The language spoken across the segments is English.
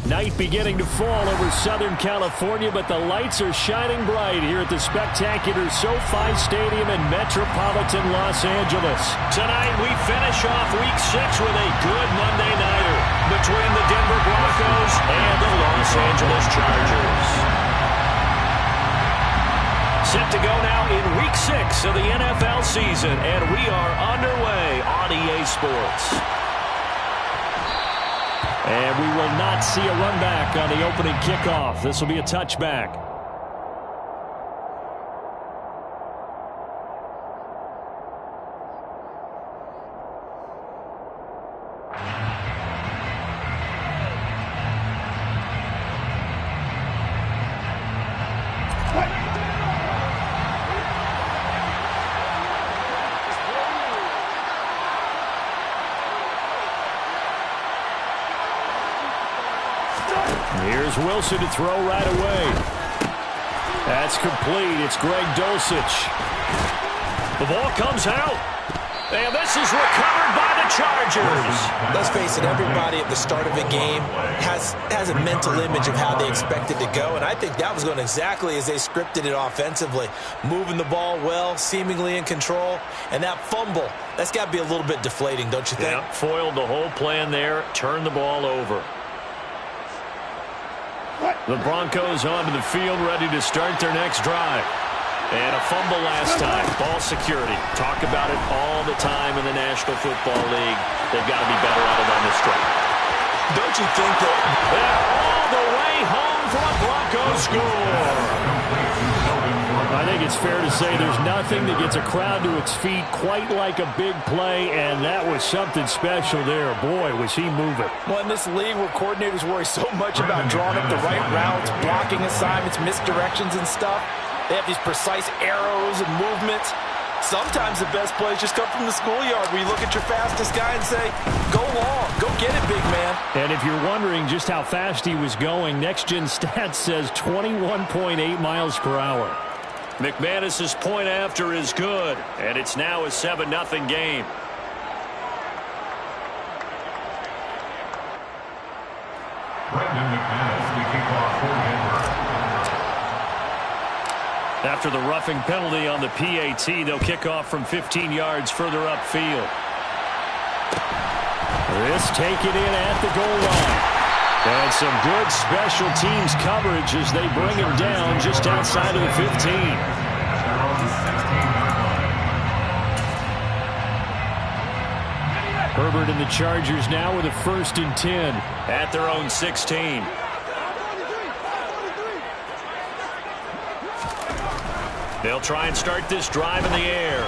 Night beginning to fall over Southern California, but the lights are shining bright here at the spectacular SoFi Stadium in metropolitan Los Angeles. Tonight we finish off Week 6 with a good Monday nighter between the Denver Broncos and the Los Angeles Chargers. Set to go now in Week 6 of the NFL season, and we are underway on EA Sports. And we will not see a run back on the opening kickoff. This will be a touchback. Here's Wilson to throw right away. That's complete. It's Greg Dulcich. The ball comes out. And this is recovered by the Chargers. Let's face it, everybody at the start of a game has a mental image of how they expect it to go, and I think that was going exactly as they scripted it offensively. Moving the ball well, seemingly in control, and that fumble, that's got to be a little bit deflating, don't you think? Yeah, foiled the whole plan there, turned the ball over. The Broncos onto the field, ready to start their next drive. And a fumble last time. Ball security. Talk about it all the time in the National Football League. They've got to be better at it on this drive. Don't you think that... They're all the way home for a Broncos score. I think it's fair to say there's nothing that gets a crowd to its feet quite like a big play, and that was something special there. Boy, was he moving. Well, in this league where coordinators worry so much about drawing up the right routes, blocking assignments, misdirections and stuff, they have these precise arrows and movements. Sometimes the best plays just come from the schoolyard where you look at your fastest guy and say, go long, go get it, big man. And if you're wondering just how fast he was going, Next Gen Stats says 21.8 miles per hour. McManus's point after is good, and it's now a 7-0 game. Brendan McManus, the kickoff for Denver. After the roughing penalty on the PAT, they'll kick off from 15 yards further upfield. This taken in at the goal line. And some good special teams coverage as they bring him down just outside of the 15. Herbert and the Chargers now with a 1st and 10 at their own 16. They'll try and start this drive in the air.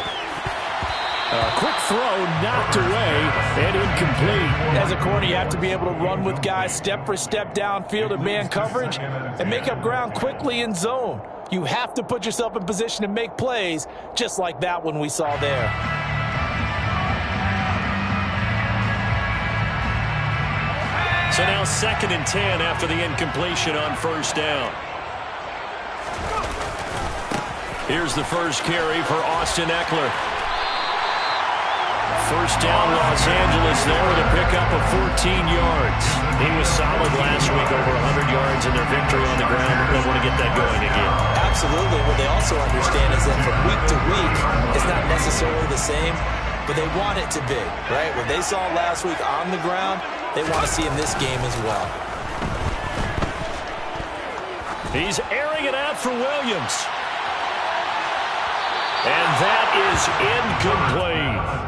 A quick throw knocked away and incomplete. As a corner, you have to be able to run with guys step for step downfield in man coverage and make up ground quickly in zone. You have to put yourself in position to make plays just like that one we saw there. So now 2nd and 10 after the incompletion on 1st down. Here's the first carry for Austin Eckler. 1st down Los Angeles there with a pickup of 14 yards. He was solid last week, over 100 yards in their victory on the ground. They want to get that going again. Absolutely. What they also understand is that from week to week, it's not necessarily the same, but they want it to be, right? What they saw last week on the ground, they want to see in this game as well. He's airing it out for Williams. And that is incomplete.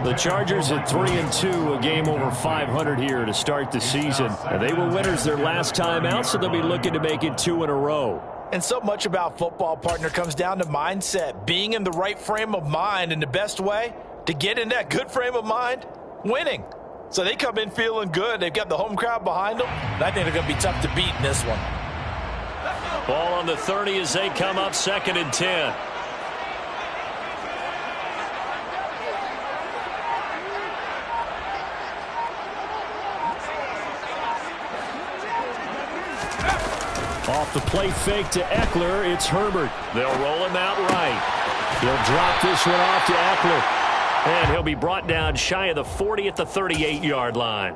The Chargers at 3-2, a game over 500 here to start the season. And they were winners their last time out, so they'll be looking to make it 2 in a row. And so much about football, partner, comes down to mindset, being in the right frame of mind, and the best way to get in that good frame of mind, winning. So they come in feeling good. They've got the home crowd behind them, and I think they're going to be tough to beat in this one. Ball on the 30 as they come up 2nd and 10. Off the play fake to Eckler, it's Herbert. They'll roll him out right. He'll drop this one off to Eckler. And he'll be brought down shy of the 40 at the 38-yard line.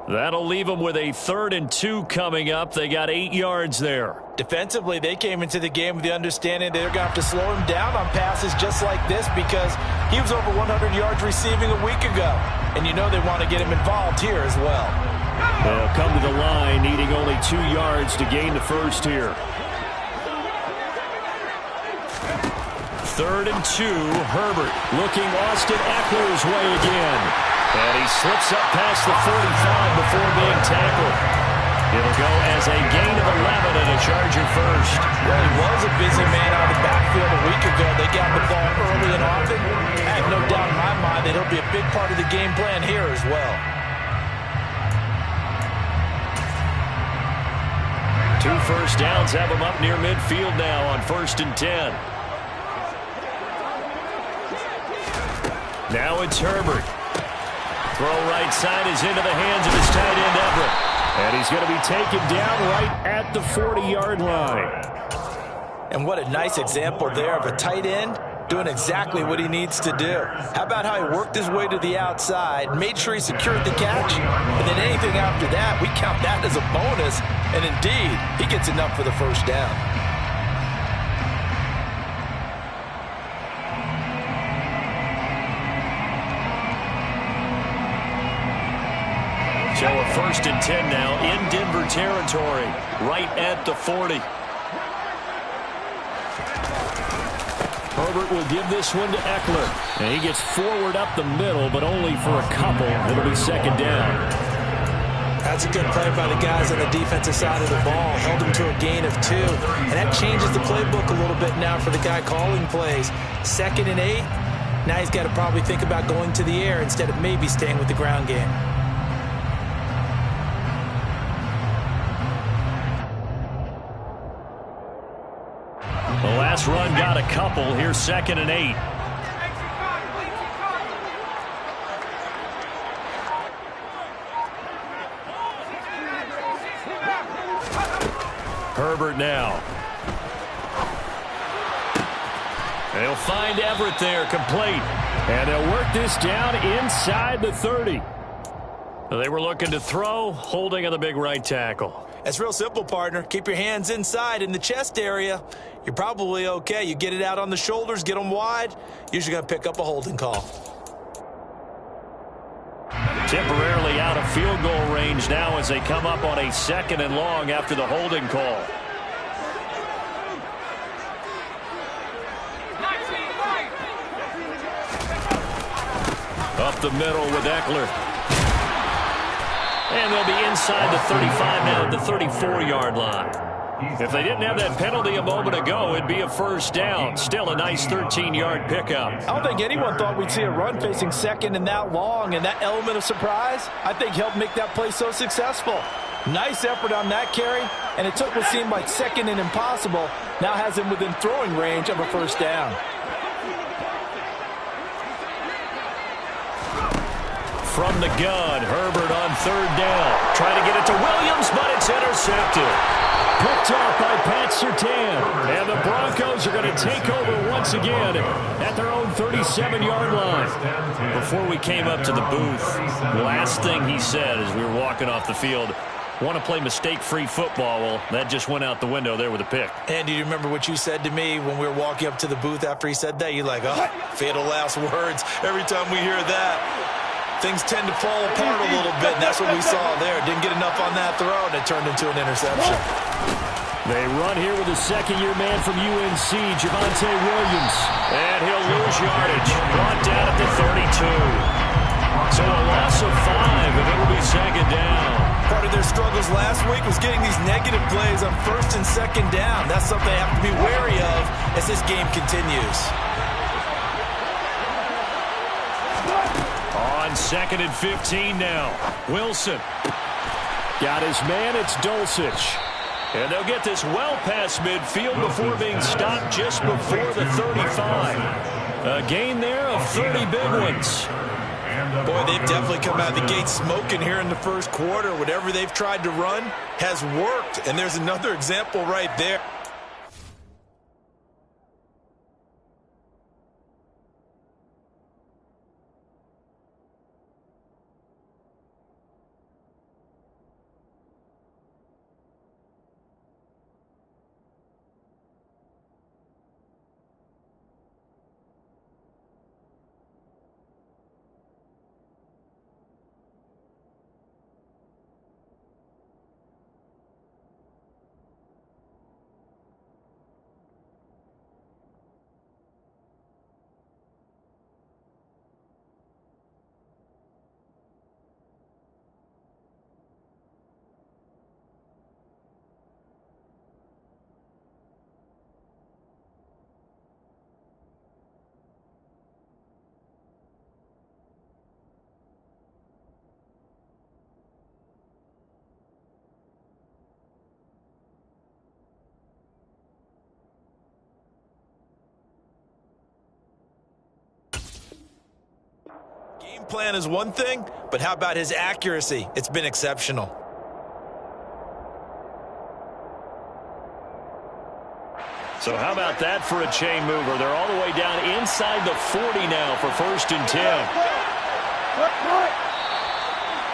That'll leave them with a 3rd and 2 coming up. They got 8 yards there. Defensively, they came into the game with the understanding they're going to have to slow him down on passes just like this because he was over 100 yards receiving a week ago. And you know they want to get him involved here as well. They'll come to the line needing only 2 yards to gain the first here. 3rd and 2, Herbert looking Austin Eckler's way again. And he slips up past the 45 before being tackled. It'll go as a gain of 11 and a Charger first. Well, he was a busy man out of the backfield a week ago. They got the ball early and often. I have no doubt in my mind that he'll be a big part of the game plan here as well. 2 first downs have him up near midfield now on 1st and 10. Now it's Herbert. Throw right side is into the hands of his tight end Everett. And he's going to be taken down right at the 40-yard line. And what a nice example there of a tight end doing exactly what he needs to do. How about how he worked his way to the outside, made sure he secured the catch, and then anything after that, we count that as a bonus. And indeed, he gets enough for the first down. So a 1st and 10 now in Denver territory, right at the 40. Herbert will give this one to Eckler. And he gets forward up the middle, but only for a couple. It'll be 2nd down. That's a good play by the guys on the defensive side of the ball. Held him to a gain of 2. And that changes the playbook a little bit now for the guy calling plays. 2nd and 8. Now he's got to probably think about going to the air instead of maybe staying with the ground game. The last run got a couple. Here's 2nd and 8. Herbert now. They'll find Everett there, complete. And they'll work this down inside the 30. They were looking to throw, holding on the big right tackle. It's real simple, partner. Keep your hands inside in the chest area. You're probably okay. You get it out on the shoulders, get them wide. Usually going to pick up a holding call. Temporarily out of field goal range now as they come up on a 2nd and long after the holding call. Up the middle with Eckler. And they'll be inside the 35 now at the 34-yard line. If they didn't have that penalty a moment ago, it'd be a 1st down. Still a nice 13-yard pickup. I don't think anyone thought we'd see a run facing 2nd and that long, and that element of surprise, I think, helped make that play so successful. Nice effort on that carry, and it took what seemed like 2nd and impossible, now has him within throwing range of a 1st down. From the gun, Herbert on 3rd down. Trying to get it to Williams, but it's intercepted. Picked off by Pat Surtain. And the Broncos are going to take over once again at their own 37-yard line. Before we came up to the booth, last thing he said as we were walking off the field, want to play mistake-free football. Well, that just went out the window there with a pick. And do you remember what you said to me when we were walking up to the booth after he said that? You're like, oh, fatal last words. Every time we hear that, things tend to fall apart a little bit, and that's what we saw there. Didn't get enough on that throw, and it turned into an interception. They run here with a second-year man from UNC, Javonte Williams. And he'll lose yardage. Brought down at the 32. So a loss of 5, and it'll be 2nd down. Part of their struggles last week was getting these negative plays on 1st and 2nd down. That's something they have to be wary of as this game continues. On 2nd and 15 now. Wilson. Got his man, it's Dulcich. And they'll get this well past midfield before being stopped just before the 35. A gain there of 30 big ones. Boy, they've definitely come out of the gate smoking here in the first quarter. Whatever they've tried to run has worked. And there's another example right there. plan is one thing, but how about his accuracy? It's been exceptional. So how about that for a chain mover? They're all the way down inside the 40 now for 1st and 10.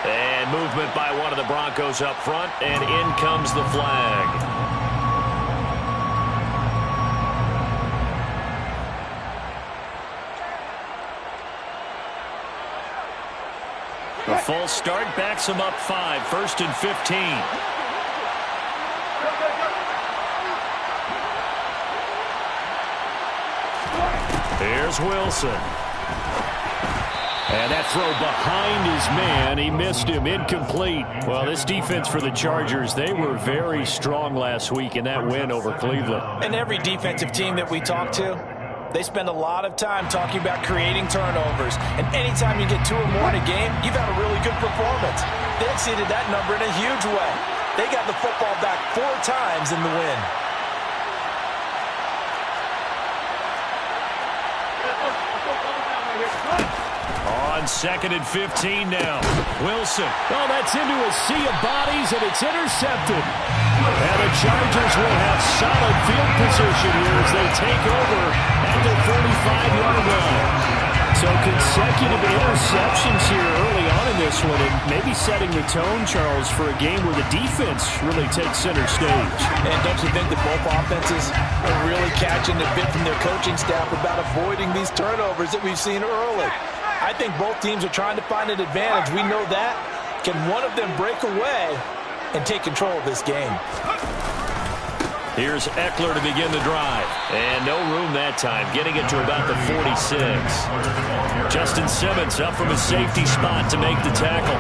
And movement by one of the Broncos up front, and in comes the flag. A full start backs him up 5, 1st and 15. Here's Wilson. And that throw behind his man. He missed him. Incomplete. Well, this defense for the Chargers, they were very strong last week in that win over Cleveland. And every defensive team that we talk to, they spend a lot of time talking about creating turnovers. And anytime you get 2 or more in a game, you've had a really good performance. They exceeded that number in a huge way. They got the football back 4 times in the win. On 2nd and 15 now. Wilson. Oh, that's into a sea of bodies, and it's intercepted. And the Chargers will have solid field position here as they take over at the 45-yard line. So consecutive interceptions here early on in this one, and maybe setting the tone, Charles, for a game where the defense really takes center stage. And don't you think that both offenses are really catching the bit from their coaching staff about avoiding these turnovers that we've seen early? I think both teams are trying to find an advantage. We know that. Can one of them break away and take control of this game? Here's Eckler to begin the drive. And no room that time, getting it to about the 46. Justin Simmons up from his safety spot to make the tackle.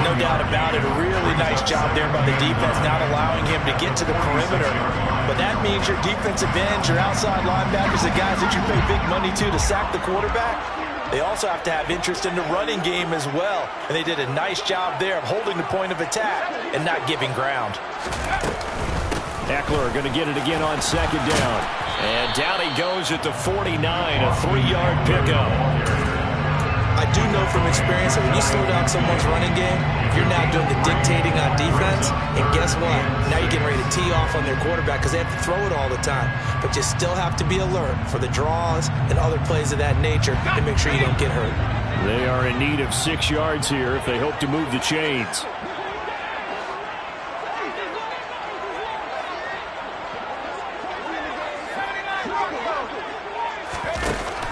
No doubt about it. A really nice job there by the defense, not allowing him to get to the perimeter. But that means your defensive ends, your outside linebackers, the guys that you pay big money to sack the quarterback, they also have to have interest in the running game as well. And they did a nice job there of holding the point of attack and not giving ground. Eckler going to get it again on 2nd down. And down he goes at the 49, a 3-yard pickup. I do know from experience that when you slow down someone's running game, you're now doing the dictating on defense. And guess what? Now you're getting ready to tee off on their quarterback because they have to throw it all the time. But you still have to be alert for the draws and other plays of that nature to make sure you don't get hurt. They are in need of 6 yards here if they hope to move the chains.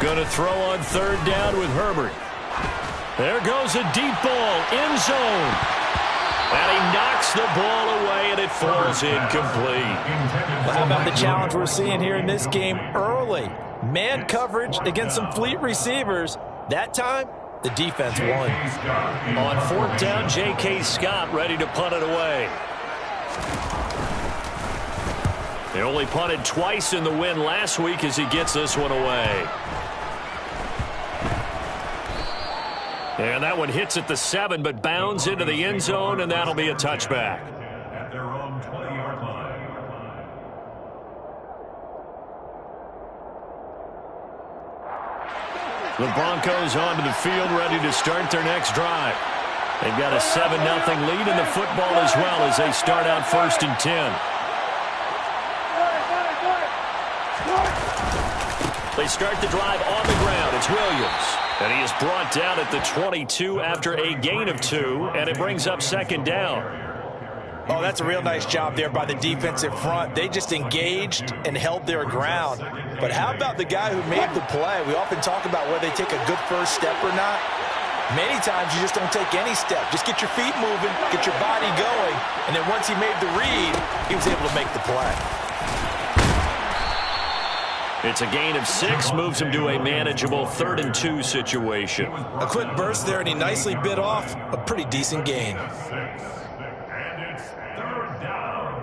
Going to throw on 3rd down with Herbert. There goes a deep ball, end zone. And he knocks the ball away, and it falls incomplete. Well, how about the challenge we're seeing here in this game early? Man coverage against some fleet receivers. That time, the defense won. On 4th down, J.K. Scott ready to punt it away. They only punted twice in the win last week as he gets this one away. And that one hits at the 7, but bounds into the end zone, and that'll be a touchback. At their own 20-yard line. The Broncos onto the field, ready to start their next drive. They've got a 7-0 lead in the football as well as they start out 1st and 10. They start the drive on the ground. It's Williams. And he is brought down at the 22 after a gain of 2, and it brings up 2nd down. Oh, that's a real nice job there by the defensive front. They just engaged and held their ground. But how about the guy who made the play? We often talk about whether they take a good first step or not. Many times you just don't take any step. Just get your feet moving, get your body going, and then once he made the read, he was able to make the play. It's a gain of 6, moves him to a manageable 3rd and 2 situation. A quick burst there, and he nicely bit off a pretty decent gain. And it's 3rd down.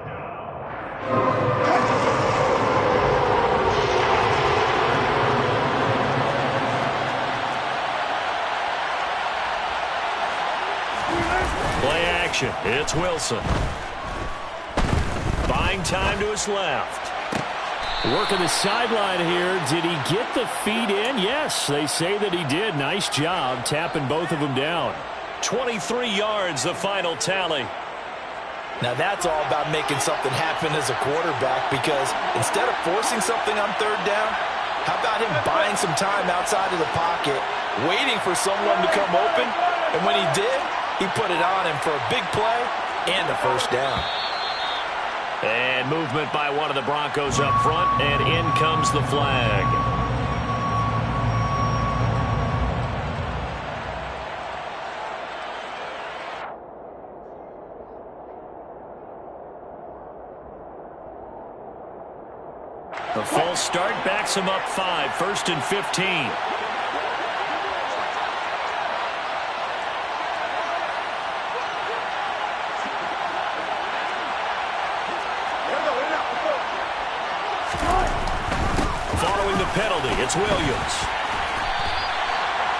Play action. It's Wilson. Buying time to his left. Working the sideline here. Did he get the feet in? Yes, they say that he did. Nice job tapping both of them down. 23 yards, the final tally. Now that's all about making something happen as a quarterback, because instead of forcing something on third down, how about him buying some time outside of the pocket, waiting for someone to come open, and when he did, he put it on him for a big play and a first down. And movement by one of the Broncos up front, and in comes the flag. The false start backs him up 5, 1st and 15. Following the penalty, it's Williams.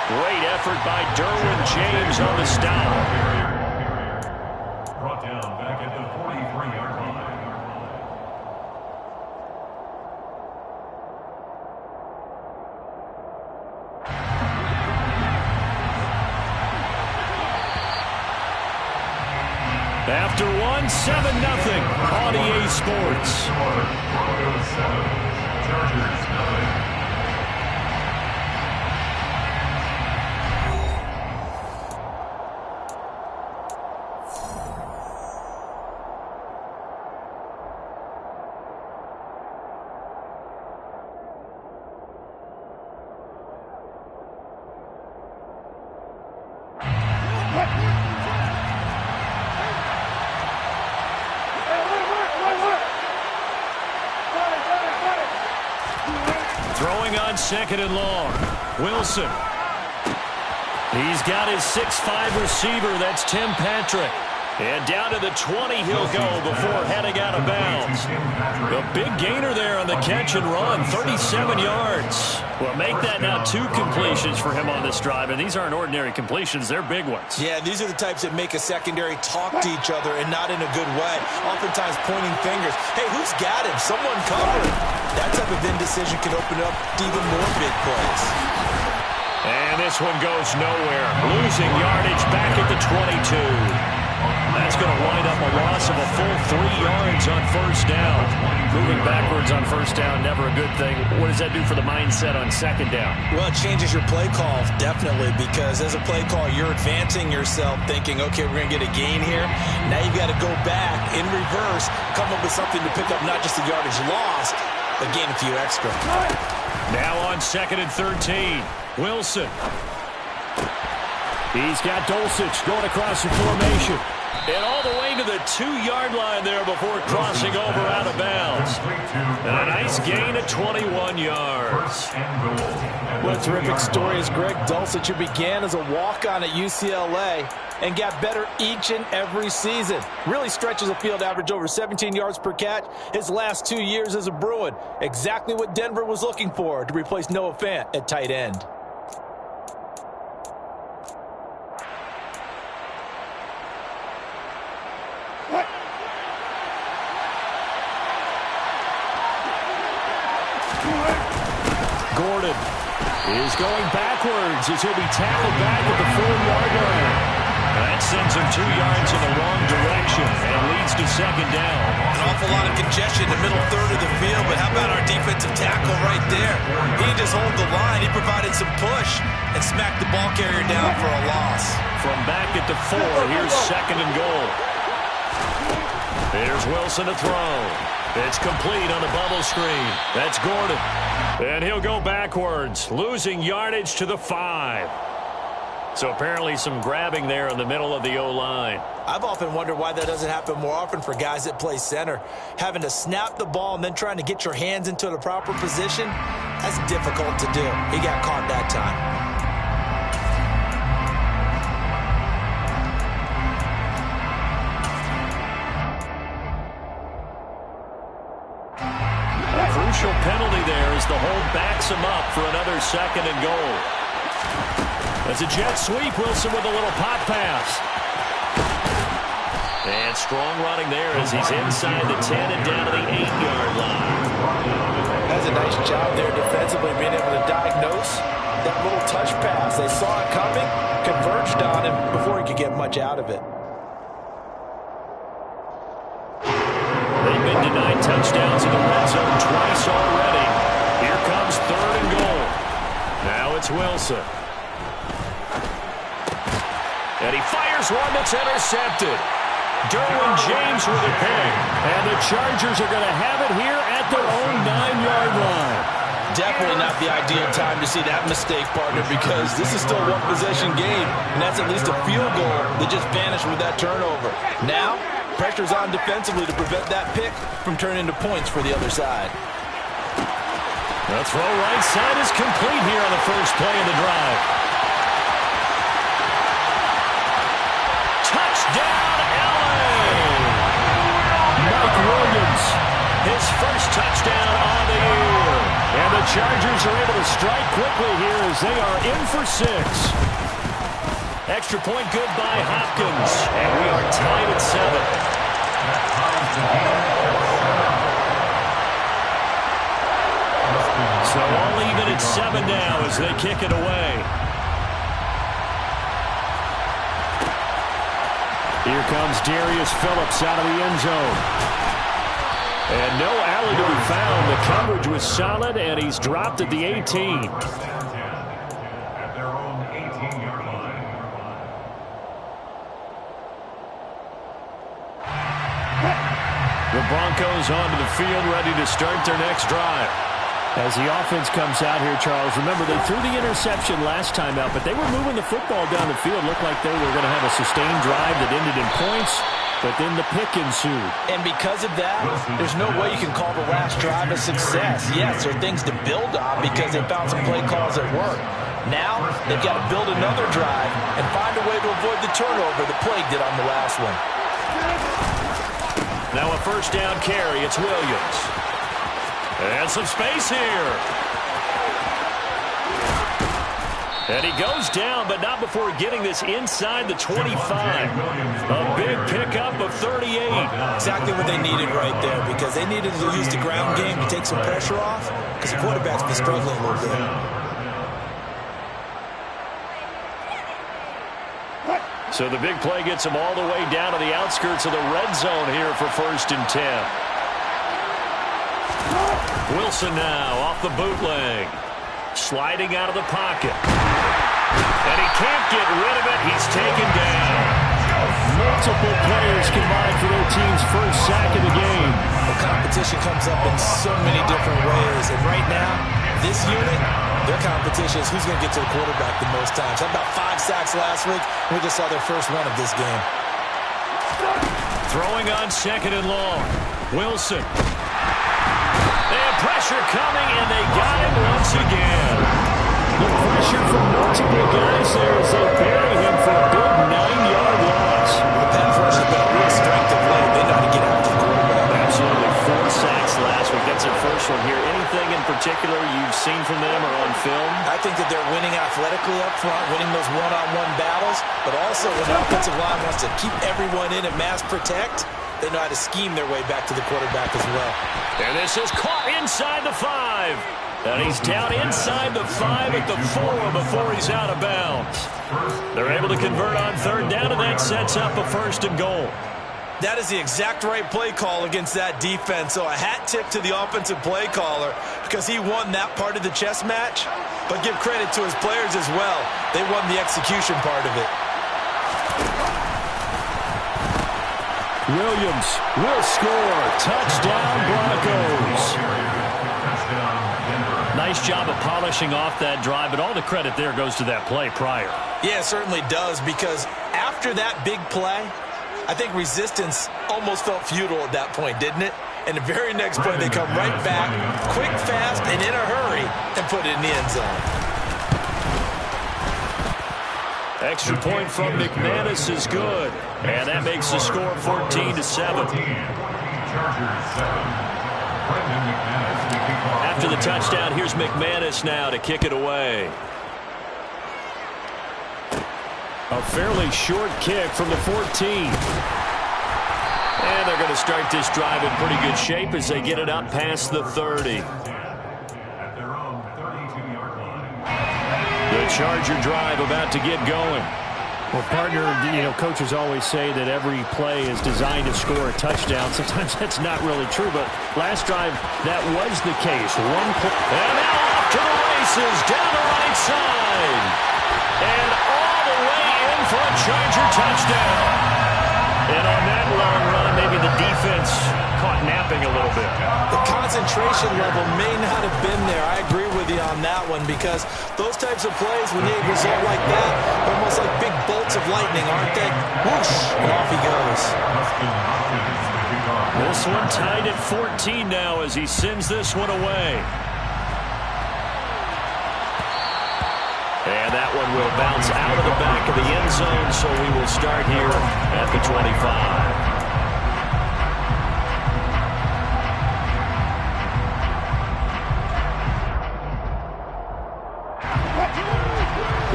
Great effort by Derwin James on the stop. Brought down back at the 43-yard line. After one, 7-0 on EA Sports. Broncos 7, Chargers 9. Throwing on 2nd and long. Wilson. He's got his 6'5 receiver. That's Tim Patrick. And down to the 20 he'll go before heading out of bounds. A big gainer there on the catch and run, 37 yards. Well, make that now 2 completions for him on this drive, and these aren't ordinary completions. They're big ones. Yeah, these are the types that make a secondary talk to each other and not in a good way. Oftentimes pointing fingers. Hey, who's got him? Someone cover him. That type of indecision can open up to even more big plays. And this one goes nowhere. Losing yardage back at the 22. That's going to wind up a loss of a full 3 yards on first down. Moving backwards on first down, never a good thing. What does that do for the mindset on second down? Well, it changes your play call, definitely, because as a play call, you're advancing yourself thinking, okay, we're going to get a gain here. Now you've got to go back in reverse, come up with something to pick up not just the yardage lost, but gain a few extra. Now on 2nd and 13, Wilson. He's got Dulcich going across the formation. And all the way to the 2-yard line there before crossing over out of bounds. And a nice gain of 21 yards. What a terrific story is Greg Dulcich, who began as a walk-on at UCLA and got better each and every season. Really stretches a field average over 17 yards per catch his last 2 years as a Bruin. Exactly what Denver was looking for to replace Noah Fant at tight end. Gordon is going backwards as he'll be tackled back at the 4-yard line. That sends him 2 yards in the wrong direction and leads to second down. An awful lot of congestion in the middle third of the field, but how about our defensive tackle right there? He didn't just hold the line, he provided some push and smacked the ball carrier down for a loss. From back at the 4, here's second and goal. Here's Wilson to throw. It's complete on the bubble screen. That's Gordon. And he'll go backwards, losing yardage to the 5. So apparently some grabbing there in the middle of the O-line. I've often wondered why that doesn't happen more often for guys that play center. Having to snap the ball and then trying to get your hands into the proper position, that's difficult to do. He got caught that time. Crucial penalty there as the hold backs him up for another second and goal. As a jet sweep, Wilson with a little pop pass. And strong running there as he's inside the 10 and down to the 8-yard line. That's a nice job there defensively, being able to diagnose that little touch pass. They saw it coming, converged on him before he could get much out of it. They've been denied touchdowns in the red zone twice already. Here comes 3rd and goal. Now it's Wilson. And he fires one that's intercepted. Derwin James with a pick. And the Chargers are going to have it here at their own 9-yard line. Definitely not the ideal time to see that mistake, partner, because this is still a one-possession game, and that's at least a field goal that just vanished with that turnover. Now, pressure's on defensively to prevent that pick from turning into points for the other side. The throw right side is complete here on the first play of the drive. Touchdown, LA! Mike Williams, his first touchdown on the year. And the Chargers are able to strike quickly here as they are in for 6. Extra point good by Hopkins. And we are tied at 7. So all even at 7 now as they kick it away. Here comes Darius Phillips out of the end zone. And no alley to be found. The coverage was solid, and he's dropped at the 18. At their own 18-yard line. The Broncos onto the field, ready to start their next drive. As the offense comes out here, Charles, remember they threw the interception last time out, but they were moving the football down the field. Looked like they were going to have a sustained drive that ended in points, but then the pick ensued. And because of that, there's no way you can call the last drive a success. Yes, there are things to build on because they found some play calls that work. Now, they've got to build another drive and find a way to avoid the turnover the Plague did on the last one. Now a first down carry. It's Williams. And some space here. And he goes down, but not before getting this inside the 25. A big pickup of 38. Exactly what they needed right there, because they needed to use the ground game to take some pressure off, because the quarterback's been struggling a little bit. So the big play gets him all the way down to the outskirts of the red zone here for 1st and 10. Wilson now off the bootleg. Sliding out of the pocket. And he can't get rid of it. He's taken down. Multiple players combined for their team's first sack of the game. The competition comes up in so many different ways. And right now, this unit, their competition is who's going to get to the quarterback the most times. Had about 5 sacks last week. We just saw their first one of this game. Throwing on 2nd and long. Wilson. They have pressure coming, and they got him once again. The pressure from multiple guys there as they bury him for a big 9-yard loss. The pass rush has been a real strength of late. They know how to get after the quarterback. Absolutely. 4 sacks last week. That's their first one here. Anything in particular you've seen from them or on film? I think that they're winning athletically up front, winning those one-on-one battles, but also when the offensive line wants to keep everyone in and mass protect, they know how to scheme their way back to the quarterback as well. And this is caught inside the 5. And he's down inside the 5 at the 4 before he's out of bounds. They're able to convert on 3rd down, and that sets up a 1st and goal. That is the exact right play call against that defense. So a hat tip to the offensive play caller because he won that part of the chess match. But give credit to his players as well. They won the execution part of it. Williams will score. Touchdown, Broncos. Nice job of polishing off that drive, but all the credit there goes to that play prior. Yeah, it certainly does, because after that big play, I think resistance almost felt futile at that point, didn't it? And the very next play, they come right back, quick, fast, and in a hurry, and put it in the end zone. Extra point from McManus is good. And that makes the score 14-7. After the touchdown, here's McManus now to kick it away. A fairly short kick from the 14. And they're going to start this drive in pretty good shape as they get it up past the 30. The Charger drive about to get going. Well, partner, coaches always say that every play is designed to score a touchdown. Sometimes that's not really true, but last drive, that was the case. One play. And now off to the races, down the right side. And all the way in for a Charger touchdown. And on that long run, maybe the defense caught napping a little bit. The concentration level may not have been there. I agree with you on that one, because those types of plays, when they result like that, they're almost like big bolts of lightning, aren't they? Whoosh, and off he goes. This one tied at 14 now as he sends this one away. And that one will bounce out of the back of the end zone, so we will start here at the 25.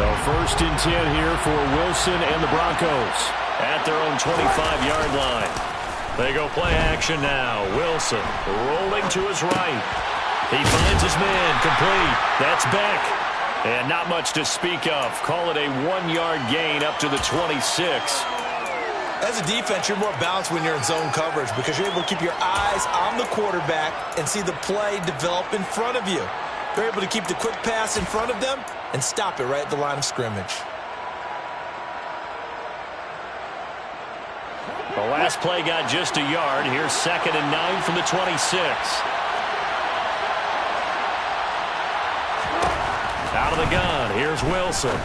So 1st and 10 here for Wilson and the Broncos at their own 25-yard line. They go play action now. Wilson rolling to his right. He finds his man, complete. That's Beck. And not much to speak of. Call it a 1-yard gain up to the 26. As a defense, you're more balanced when you're in zone coverage, because you're able to keep your eyes on the quarterback and see the play develop in front of you. They're able to keep the quick pass in front of them and stop it right at the line of scrimmage. The last play got just a yard. Here's 2nd and 9 from the 26. Out of the gun, here's Wilson.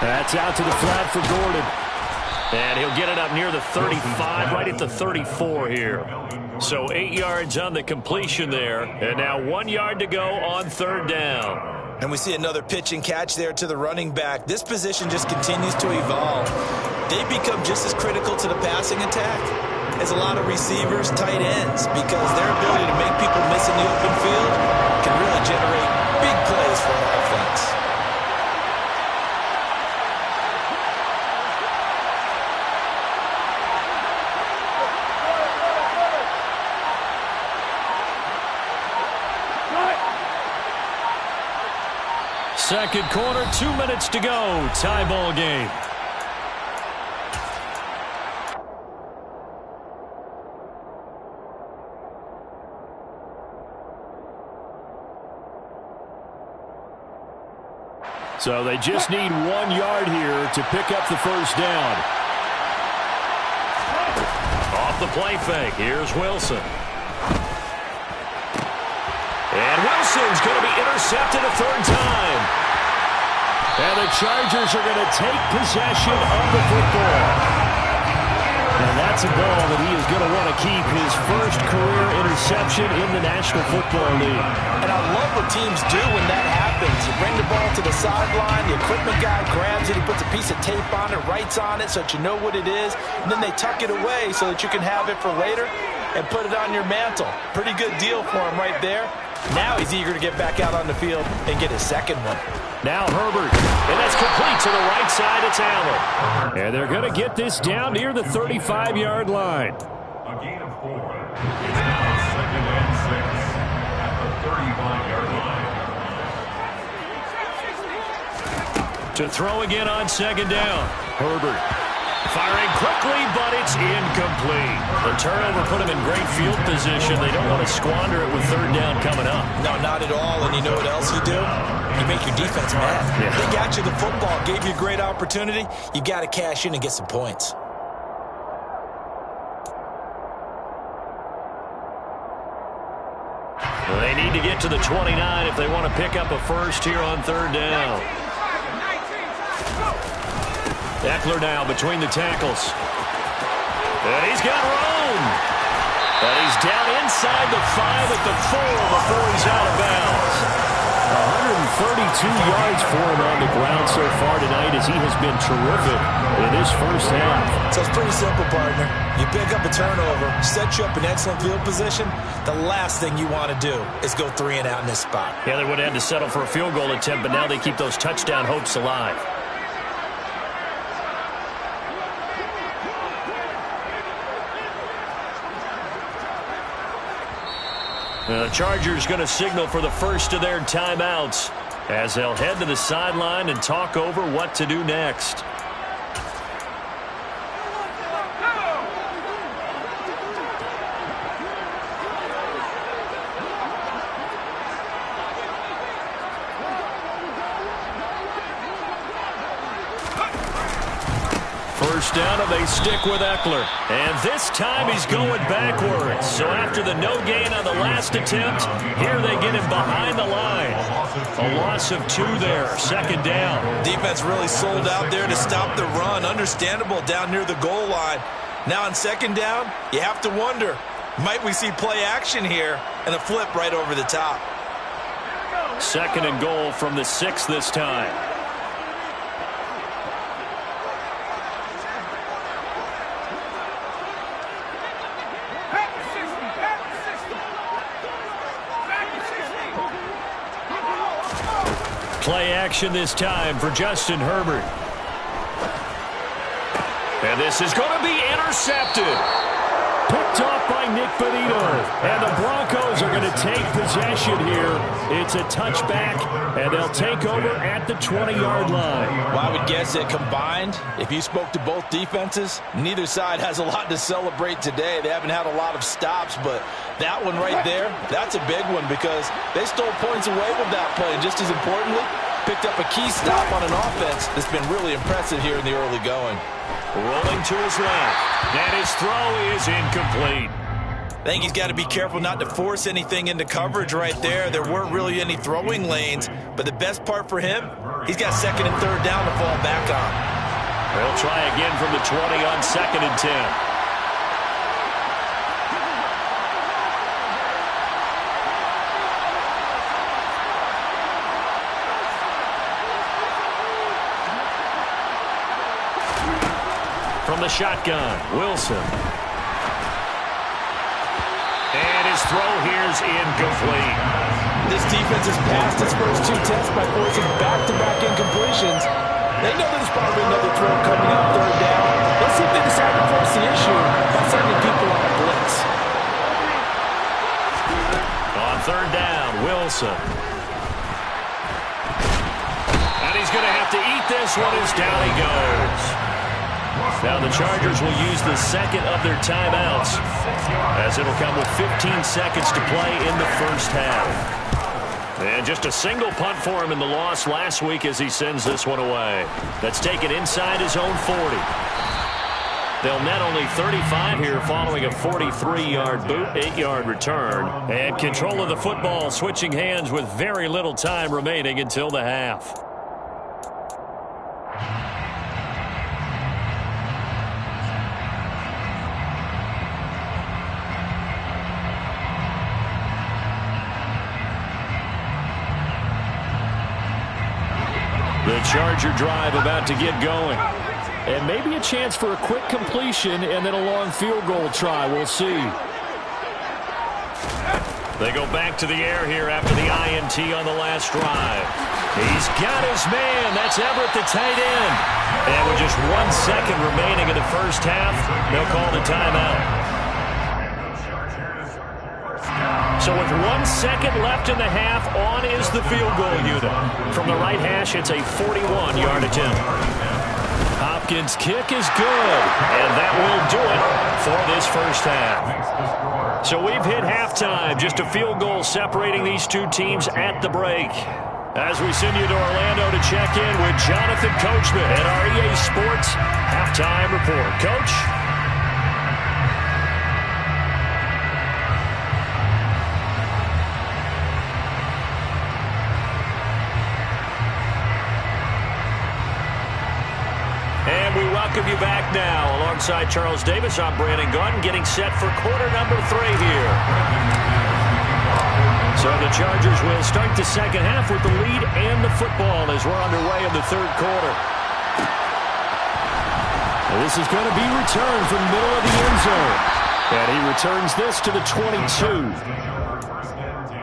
That's out to the flat for Gordon. And he'll get it up near the 35, right at the 34 here. So 8 yards on the completion there. And now 1 yard to go on 3rd down. And we see another pitch and catch there to the running back. This position just continues to evolve. They become just as critical to the passing attack as a lot of receivers, tight ends, because their ability to make people miss in the open field can really generate big plays for an offense. Second quarter, 2 minutes to go. Tie ball game. So they just need 1 yard here to pick up the first down. Off the play fake. Here's Wilson. And Wilson's going to be intercepted a 3rd time. And the Chargers are going to take possession of the football. And that's a ball that he is going to want to keep, his first career interception in the National Football League. And I love what teams do when that happens. You bring the ball to the sideline, the equipment guy grabs it, he puts a piece of tape on it, writes on it so that you know what it is, and then they tuck it away so that you can have it for later and put it on your mantle. Pretty good deal for him right there. Now he's eager to get back out on the field and get his second one. Now Herbert, and that's complete to the right side. It's Allen. And they're going to get this down near the 35-yard line. A gain of 4. Now 2nd and 6 at the 35-yard line. To throw again on 2nd down. Herbert firing quickly, but it's incomplete. The turnover put him in great field position. They don't want to squander it with 3rd down coming up. No, not at all. And you know what else you do? You make your defense mad. Yeah. They got you the football, gave you a great opportunity. You got to cash in and get some points. Well, they need to get to the 29 if they want to pick up a first here on 3rd down. Eckler now between the tackles. And he's got room. And he's down inside the 5 at the 4 before he's out of bounds. 132 yards for him on the ground so far tonight, as he has been terrific in this first half. So it's pretty simple, partner. You pick up a turnover, set you up in excellent field position. The last thing you want to do is go 3 and out in this spot. Yeah, they would have had to settle for a field goal attempt, but now they keep those touchdown hopes alive. The Chargers going to signal for the first of their timeouts. as they'll head to the sideline and talk over what to do next. First down, and they stick with Eckler. And this time he's going backwards. So after the no gain on the last attempt, here they get him behind the line. A loss of 2 there, second down. Defense really sold out there to stop the run. Understandable down near the goal line. Now on second down, you have to wonder, might we see play action here and a flip right over the top? Second and goal from the 6 this time. Play action this time for Justin Herbert. And this is going to be intercepted. Picked off by Nick Bonito. And the Broncos are going to take possession here. It's a touchback, and they'll take over at the 20-yard line. Well, I would guess that combined, if you spoke to both defenses, neither side has a lot to celebrate today. They haven't had a lot of stops, but that one right there, that's a big one because they stole points away with that play. And just as importantly, picked up a key stop on an offense that's been really impressive here in the early going. Rolling to his left, and his throw is incomplete. I think he's got to be careful not to force anything into coverage right there. There weren't really any throwing lanes, but the best part for him, he's got second and third down to fall back on. They'll try again from the 20 on second and 10. From the shotgun, Wilson. And his throw here's incomplete. This defense has passed its first 2 tests by forcing back-to-back incompletions. They know there's probably another throw coming on third down. Let's see if they decide to force the issue by sending people on a blitz. On third down, Wilson. And he's going to have to eat this one as down he goes. Now the Chargers will use the second of their timeouts as it'll come with 15 seconds to play in the first half. And just a single punt for him in the loss last week as he sends this one away. That's taken inside his own 40. They'll net only 35 here following a 43-yard boot, 8-yard return. And control of the football switching hands with very little time remaining until the half. The Charger drive about to get going. And maybe a chance for a quick completion and then a long field goal try. We'll see. They go back to the air here after the INT on the last drive. He's got his man. That's Everett, the tight end. And with just 1 second remaining in the first half, they'll call the timeout. So with 1 second left in the half, on is the field goal unit. From the right hash, it's a 41-yard attempt. Hopkins' kick is good, and that will do it for this first half. So we've hit halftime, just a field goal separating these two teams at the break. As we send you to Orlando to check in with Jonathan Coachman at our EA Sports Halftime Report. Coach? And we welcome you back now. Alongside Charles Davis, I'm Brandon Gaudin, getting set for quarter number 3 here. So the Chargers will start the second half with the lead and the football as we're underway in the third quarter. And this is going to be returned from the middle of the end zone. And he returns this to the 22. First and 10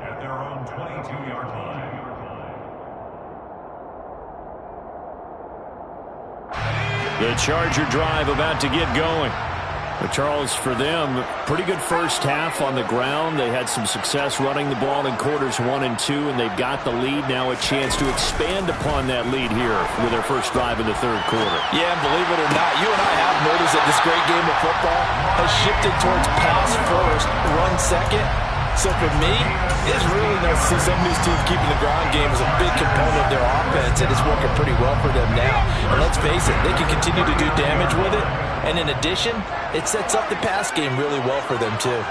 at their own 22-yard line. The Charger drive about to get going. Charles, for them, pretty good first half on the ground. They had some success running the ball in quarters 1 and 2, and they've got the lead. Now a chance to expand upon that lead here with their first drive in the third quarter. Yeah, and believe it or not, you and I have noticed that this great game of football has shifted towards pass first, run second. So for me, it's really nice to see some of these teams keeping the ground game as a big component of their offense, and it's working pretty well for them now. And let's face it, they can continue to do damage with it. And in addition, it sets up the pass game really well for them too.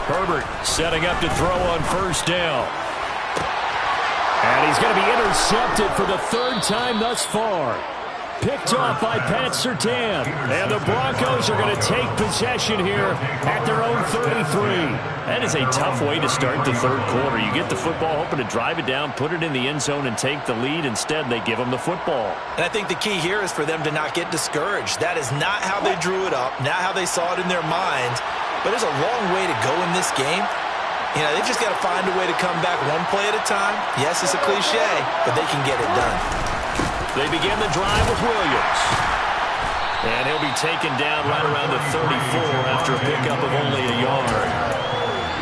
Herbert setting up to throw on first down. And he's going to be intercepted for the third time thus far. Picked off by Pat Surtain. And the Broncos are going to take possession here at their own 33. That is a tough way to start the third quarter. You get the football, hoping to drive it down, put it in the end zone, and take the lead. Instead, they give them the football. And I think the key here is for them to not get discouraged. That is not how they drew it up, not how they saw it in their minds. But there's a long way to go in this game. You know, they've just got to find a way to come back one play at a time. Yes, it's a cliche, but they can get it done. They begin the drive with Williams. And he'll be taken down right around the 34 after a pickup of only a yard.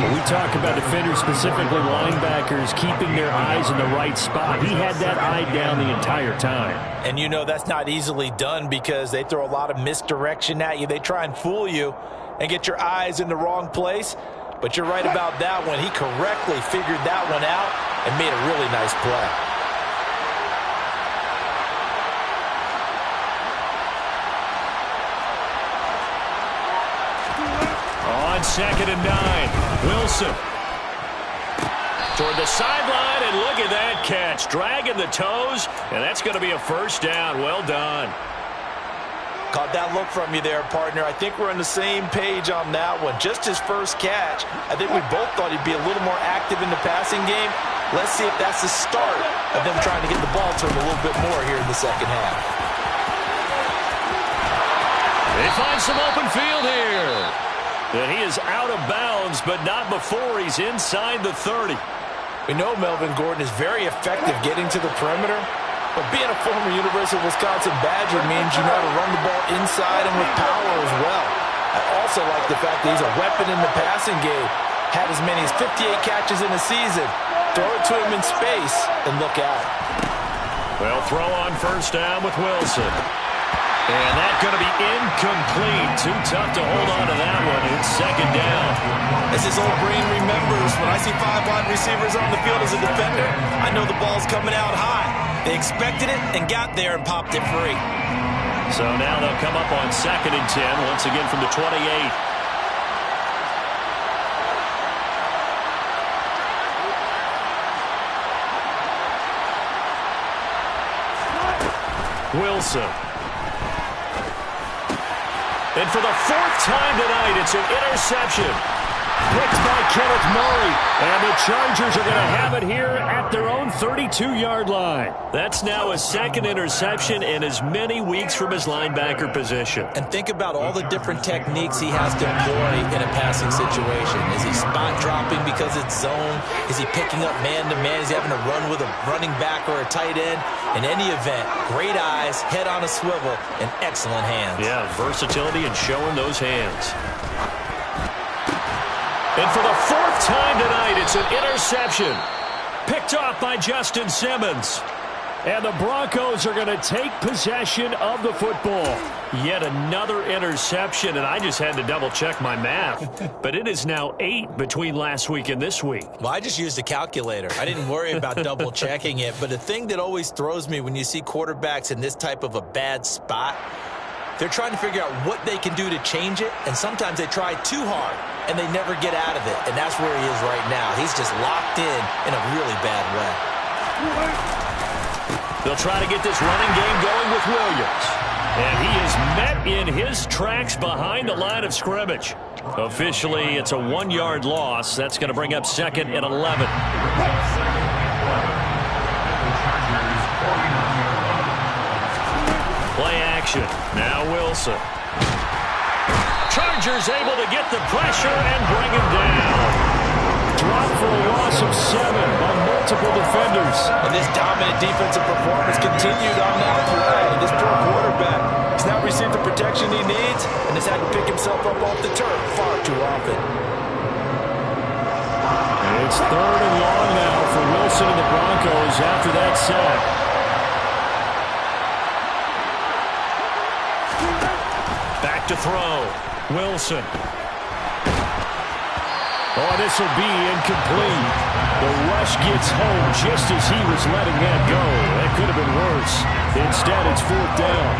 When we talk about defenders, specifically linebackers, keeping their eyes in the right spot, he had that eye down the entire time. And you know that's not easily done because they throw a lot of misdirection at you. They try and fool you and get your eyes in the wrong place. But you're right about that one. He correctly figured that one out and made a really nice play. On 2nd and 9, Wilson. Toward the sideline, and look at that catch. Dragging the toes, and that's going to be a first down. Well done. Caught that look from you there, partner. I think we're on the same page on that one. Just his first catch. I think we both thought he'd be a little more active in the passing game. Let's see if that's the start of them trying to get the ball to him a little bit more here in the second half. They find some open field here. And he is out of bounds, but not before he's inside the 30. We know Melvin Gordon is very effective getting to the perimeter, but being a former University of Wisconsin Badger means you know how to run the ball inside and with power as well. I also like the fact that he's a weapon in the passing game. Had as many as 58 catches in a season. Throw it to him in space and look out. Well, throw on first down with Wilson. And that's going to be incomplete. Too tough to hold on to that one. It's second down. As his old brain remembers, when I see 5 wide receivers on the field as a defender, I know the ball's coming out high. They expected it and got there and popped it free. So now they'll come up on 2nd and 10, once again from the 28. Wilson. And for the 4th time tonight, it's an interception. Picked by Kenneth Murray. And the Chargers are going to have it here at their own 32-yard line. That's now a 2nd interception in as many weeks from his linebacker position. And think about all the different techniques he has to employ in a passing situation. Is he spot dropping because it's zone? Is he picking up man-to-man? Is he having to run with a running back or a tight end? In any event, great eyes, head on a swivel, and excellent hands. Yeah, versatility and showing those hands. And for the 4th time tonight, it's an interception. Picked off by Justin Simmons. And the Broncos are going to take possession of the football. Yet another interception, and I just had to double-check my math. But it is now 8 between last week and this week. Well, I just used a calculator. I didn't worry about double-checking it. But the thing that always throws me when you see quarterbacks in this type of a bad spot, they're trying to figure out what they can do to change it, and sometimes they try too hard, and they never get out of it. And that's where he is right now. He's just locked in a really bad way. They'll try to get this running game going with Williams. And he is met in his tracks behind the line of scrimmage. Officially, it's a 1-yard loss. That's going to bring up 2nd and 11. Play action. Now Wilson. Chargers able to get the pressure and bring him down. Drop for a loss of 7 by multiple defenders. And this dominant defensive performance continued on that play. This poor quarterback has now received the protection he needs and has had to pick himself up off the turf far too often. It's 3rd and long now for Wilson and the Broncos after that sack. Back to throw. Wilson. Oh, this will be incomplete. The rush gets home just as he was letting that go. That could have been worse. Instead, it's 4th down.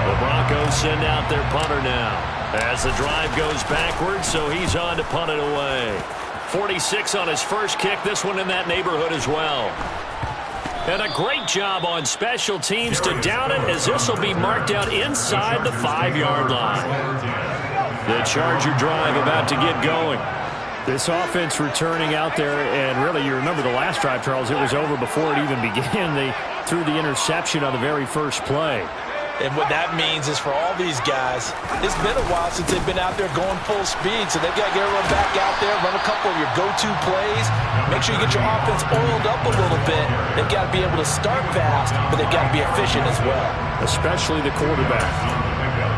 The Broncos send out their punter now as the drive goes backwards, so he's on to punt it away. 46 on his first kick. This one in that neighborhood as well. And a great job on special teams to down it, as this will be marked out inside the 5-yard line. The Charger drive about to get going. This offense returning out there, and really, you remember the last drive, Charles, it was over before it even began. They threw the interception on the very first play. And what that means is for all these guys, it's been a while since they've been out there going full speed, so they've got to get everyone back out there, run a couple of your go-to plays, make sure you get your offense oiled up a little bit. They've got to be able to start fast, but they've got to be efficient as well. Especially the quarterback.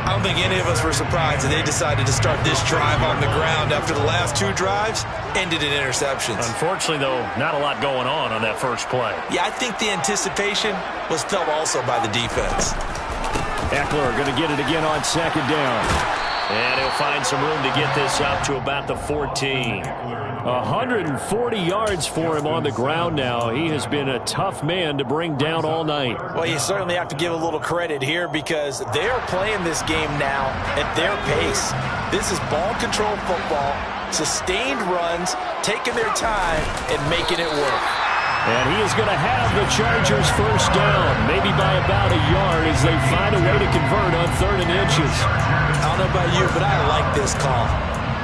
I don't think any of us were surprised that they decided to start this drive on the ground after the last 2 drives ended in interceptions. Unfortunately, though, not a lot going on that first play. Yeah, I think the anticipation was felt also by the defense. Eckler going to get it again on 2nd down. And he'll find some room to get this up to about the 14. 140 yards for him on the ground now. He has been a tough man to bring down all night. Well, you certainly have to give a little credit here because they're playing this game now at their pace. This is ball control football, sustained runs, taking their time, and making it work. And he is going to have the Chargers first down, maybe by about a yard as they find a way to convert on 3rd and inches. I don't know about you, but I like this call.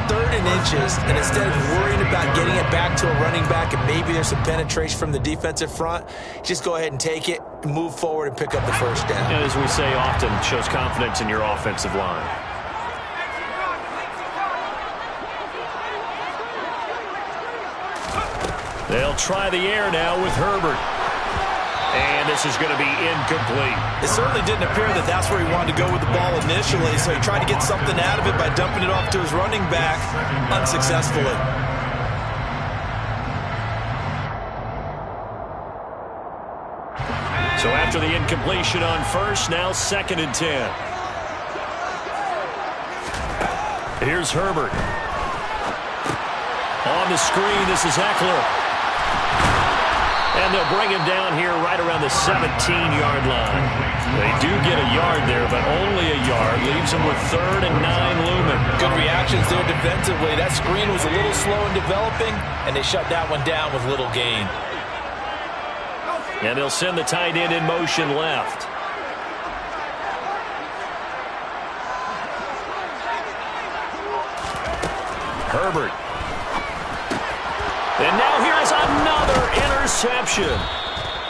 3rd and inches, and instead of worrying about getting it back to a running back and maybe there's some penetration from the defensive front, just go ahead and take it, move forward, and pick up the first down. And as we say often, shows confidence in your offensive line. They'll try the air now with Herbert. And this is going to be incomplete. It certainly didn't appear that that's where he wanted to go with the ball initially, so he tried to get something out of it by dumping it off to his running back unsuccessfully. So after the incompletion on first, now 2nd and 10. Here's Herbert. On the screen, this is Eckler. And they'll bring him down here right around the 17-yard line. They do get a yard there, but only a yard. Leaves them with 3rd and 9 looming. Good reactions there defensively. That screen was a little slow in developing, and they shut that one down with little gain. And they'll send the tight end in motion left. Herbert. And now here is another interception.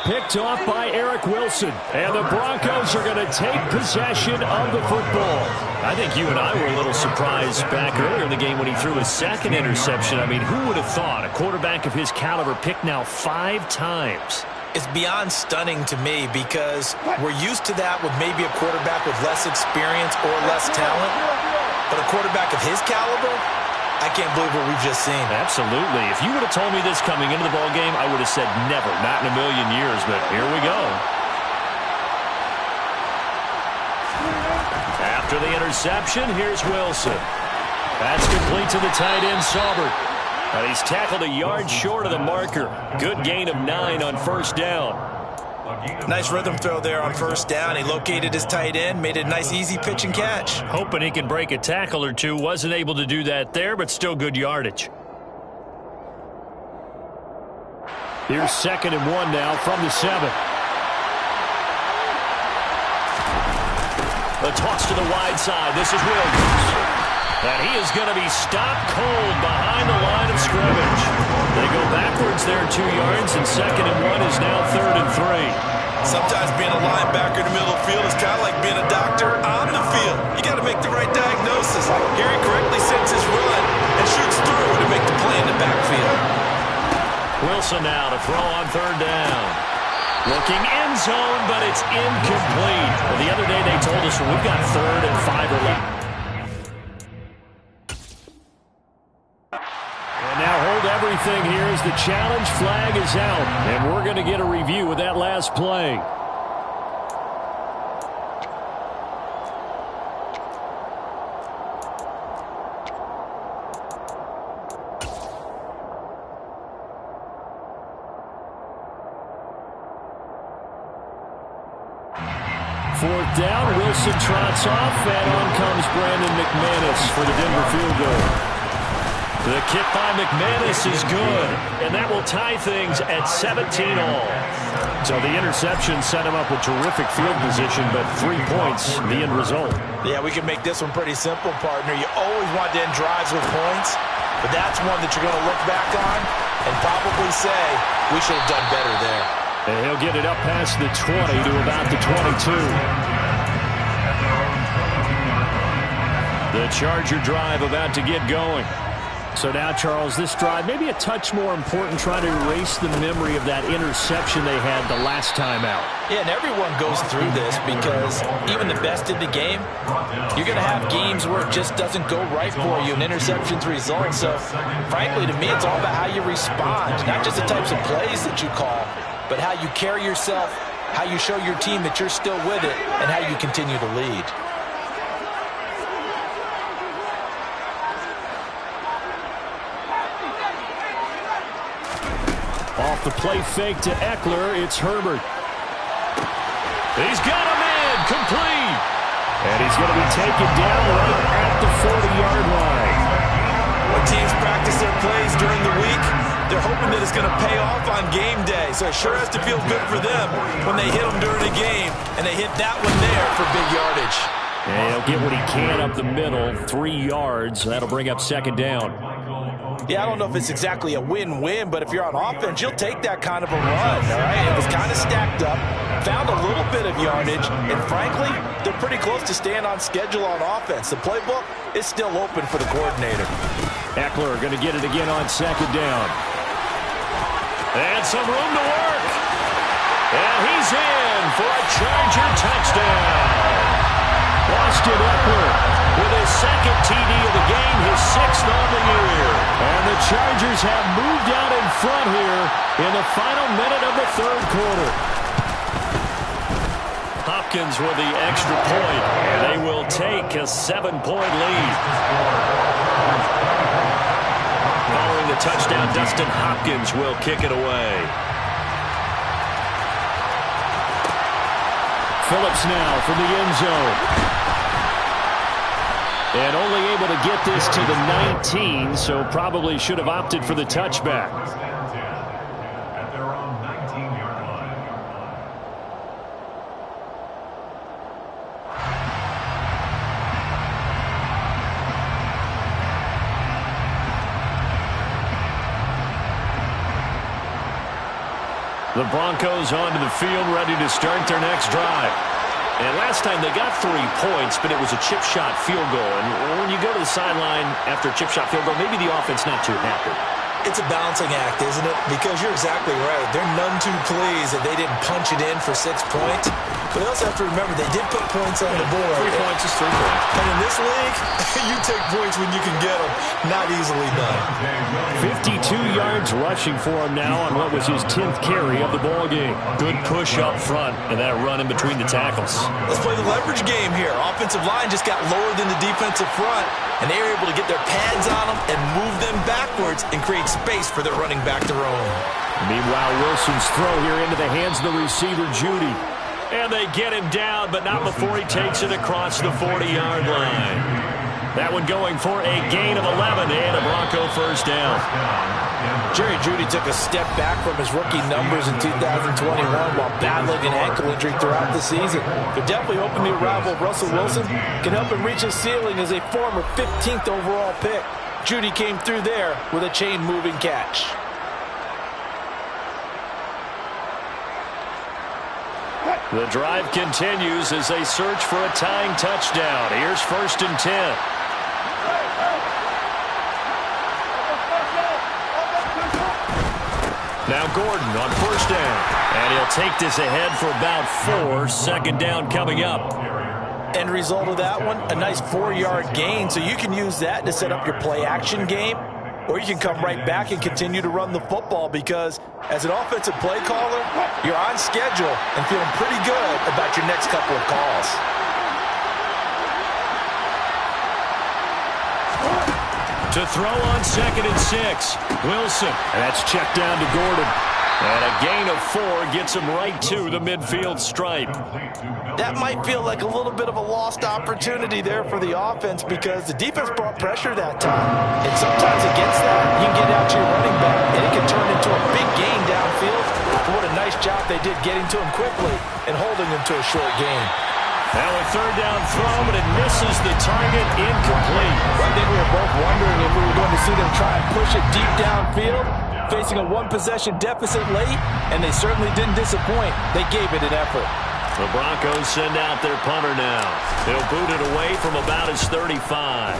Picked off by Eric Wilson. And the Broncos are going to take possession of the football. I think you and I were a little surprised back earlier in the game when he threw his 2nd interception. I mean, who would have thought a quarterback of his caliber picked now 5 times? It's beyond stunning to me because we're used to that with maybe a quarterback with less experience or less talent. But a quarterback of his caliber, I can't believe what we've just seen. Absolutely. If you would have told me this coming into the ball game, I would have said never, not in a million years, but here we go. After the interception, here's Wilson. That's complete to the tight end, Saubert. But he's tackled a yard short of the marker. Good gain of 9 on first down. Nice rhythm throw there on first down. He located his tight end, made a nice easy pitch and catch. Hoping he can break a tackle or two. Wasn't able to do that there, but still good yardage. Here's 2nd and 1 now from the 7. The toss to the wide side. This is Williams. And he is going to be stopped cold behind the line of scrimmage. They go backwards there 2 yards, and 2nd and 1 is now 3rd and 3. Sometimes being a linebacker in the middle of the field is kind of like being a doctor on the field. You got to make the right diagnosis. Here he correctly sets his run and shoots through to make the play in the backfield. Wilson now to throw on third down. Looking end zone, but it's incomplete. Well, the other day they told us we've got 3rd and 5 or less. And now hold everything here as the challenge flag is out. And we're going to get a review of that last play. Fourth down, Wilson trots off, and on comes Brandon McManus for the Denver field goal. The kick by McManus is good, and that will tie things at 17 all. So the interception set him up with terrific field position, but 3 points, the end result. Yeah, we can make this one pretty simple, partner. You always want to end drives with points, but that's one that you're going to look back on and probably say, we should have done better there. And he'll get it up past the 20 to about the 22. The Charger drive about to get going. So now, Charles, this drive maybe a touch more important, trying to erase the memory of that interception they had the last time out. Yeah, and everyone goes through this because even the best in the game, you're going to have games where it just doesn't go right for you and interceptions result. So, frankly, to me, it's all about how you respond, not just the types of plays that you call, but how you carry yourself, how you show your team that you're still with it, and how you continue to lead. Off the play fake to Eckler, it's Herbert. He's got him in, complete. And he's going to be taken down right at the 40-yard line. When teams practice their plays during the week, they're hoping that it's going to pay off on game day. So it sure has to feel good for them when they hit them during a game, and they hit that one there for big yardage. And he'll get what he can up the middle, 3 yards. That'll bring up second down. Yeah, I don't know if it's exactly a win-win, but if you're on offense, you'll take that kind of a run, all right? It was kind of stacked up, found a little bit of yardage, and frankly, they're pretty close to staying on schedule on offense. The playbook is still open for the coordinator. Eckler going to get it again on second down. And some room to work. And he's in for a Charger touchdown. Austin Eckler with his second TD of the game, his 6th on the year. And the Chargers have moved out in front here in the final minute of the 3rd quarter. Hopkins with the extra point, and they will take a 7-point lead. Following the touchdown, Dustin Hopkins will kick it away. Phillips now from the end zone. And only able to get this to the 19, so probably should have opted for the touchback. At their own 19-yard line. The Broncos onto the field, ready to start their next drive. And last time they got 3 points, but it was a chip shot field goal. And when you go to the sideline after a chip shot field goal, maybe the offense not too happy. It's a balancing act, isn't it? Because you're exactly right. They're none too pleased that they didn't punch it in for 6 points. But they also have to remember they did put points on the board. 3 points is 3 points. And in this league, you take points when you can get them. Not easily done. 52 yards rushing for him now on what was his 10th carry of the ball game. Good push up front and that run in between the tackles. Let's play the leverage game here. Offensive line just got lower than the defensive front, and they were able to get their pads on them and move them backwards and create space for their running back to roam. Meanwhile, Wilson's throw here into the hands of the receiver, Judy. And they get him down, but not before he takes it across the 40-yard line. That one going for a gain of 11 and a Bronco first down. Jerry Jeudy took a step back from his rookie numbers in 2021 while battling an ankle injury throughout the season. They're definitely hoping the arrival of Russell Wilson can help him reach his ceiling as a former 15th overall pick. Jeudy came through there with a chain-moving catch. The drive continues as they search for a tying touchdown. Here's 1st and 10. Now Gordon on first down. And he'll take this ahead for about 4. Second down coming up. End result of that one, a nice 4-yard gain. So you can use that to set up your play-action game, or you can come right back and continue to run the football because as an offensive play caller, you're on schedule and feeling pretty good about your next couple of calls. To throw on 2nd and 6. Wilson. And that's checked down to Gordon. And a gain of 4 gets him right to the midfield stripe. That might feel like a little bit of a lost opportunity there for the offense because the defense brought pressure that time. And sometimes against that, you can get out to your running back, and it can turn into a big gain downfield. What a nice job they did getting to him quickly and holding him to a short gain. Now a 3rd down throw, but it misses the target, incomplete. I think we were both wondering if we were going to see them try and push it deep downfield, facing a 1-possession deficit late, and they certainly didn't disappoint. They gave it an effort. The Broncos send out their punter now. He'll boot it away from about his 35.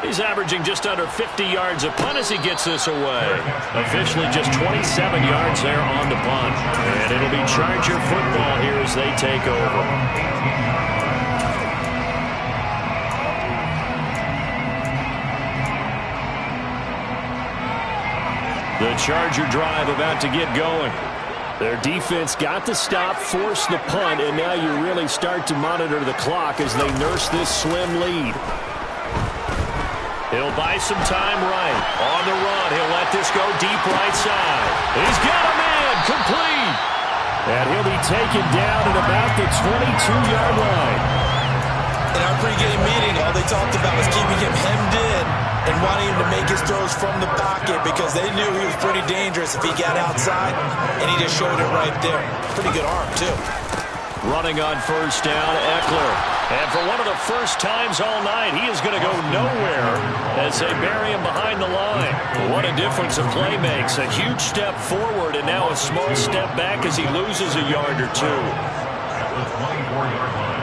He's averaging just under 50 yards a punt as he gets this away. Officially just 27 yards there on the punt. And it'll be Charger football here as they take over. The Charger drive about to get going. Their defense got the stop, forced the punt, and now you really start to monitor the clock as they nurse this slim lead. He'll buy some time right. On the run, he'll let this go deep right side. He's got a man, complete. And he'll be taken down at about the 22-yard line. In our pregame meeting, all they talked about was keeping him hemmed in and wanting him to make his throws from the pocket because they knew he was pretty dangerous if he got outside, and he just showed it right there. Pretty good arm, too. Running on first down, Eckler. And for one of the first times all night, he is going to go nowhere as they bury him behind the line. What a difference a play makes. A huge step forward and now a small step back as he loses a yard or two. At the 24-yard line.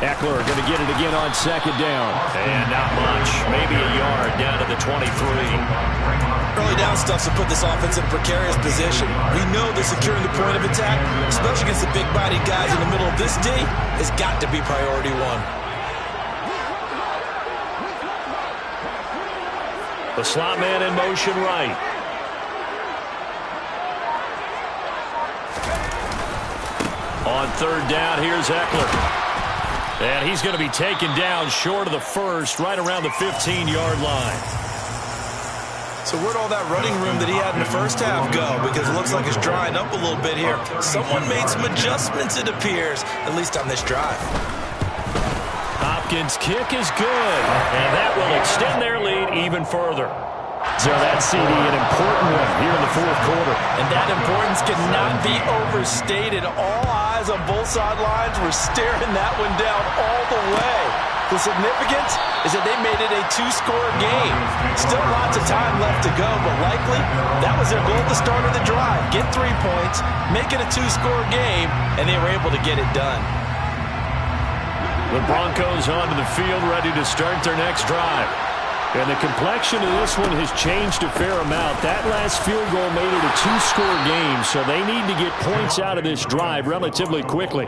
Eckler going to get it again on second down. And not much. Maybe a yard down to the 23. Early down stuff to put this offense in a precarious position. We know that securing the point of attack, especially against the big-bodied guys in the middle of this D, has got to be priority one. The slot man in motion right. On third down, here's Eckler. And he's going to be taken down short of the first, right around the 15-yard line. So where'd all that running room that he had in the first half go? Because it looks like it's drying up a little bit here. Someone made some adjustments, it appears, at least on this drive. Hopkins' kick is good, and that will extend their lead even further. So that CD, an important one here in the fourth quarter. And that importance cannot be overstated. All eyes on both sidelines were staring that one down all the way. The significance is that they made it a 2-score game. Still lots of time left to go, but likely that was their goal at the start of the drive. Get 3 points, make it a 2-score game, and they were able to get it done. The Broncos onto the field ready to start their next drive. And the complexion of this one has changed a fair amount. That last field goal made it a 2-score game, so they need to get points out of this drive relatively quickly.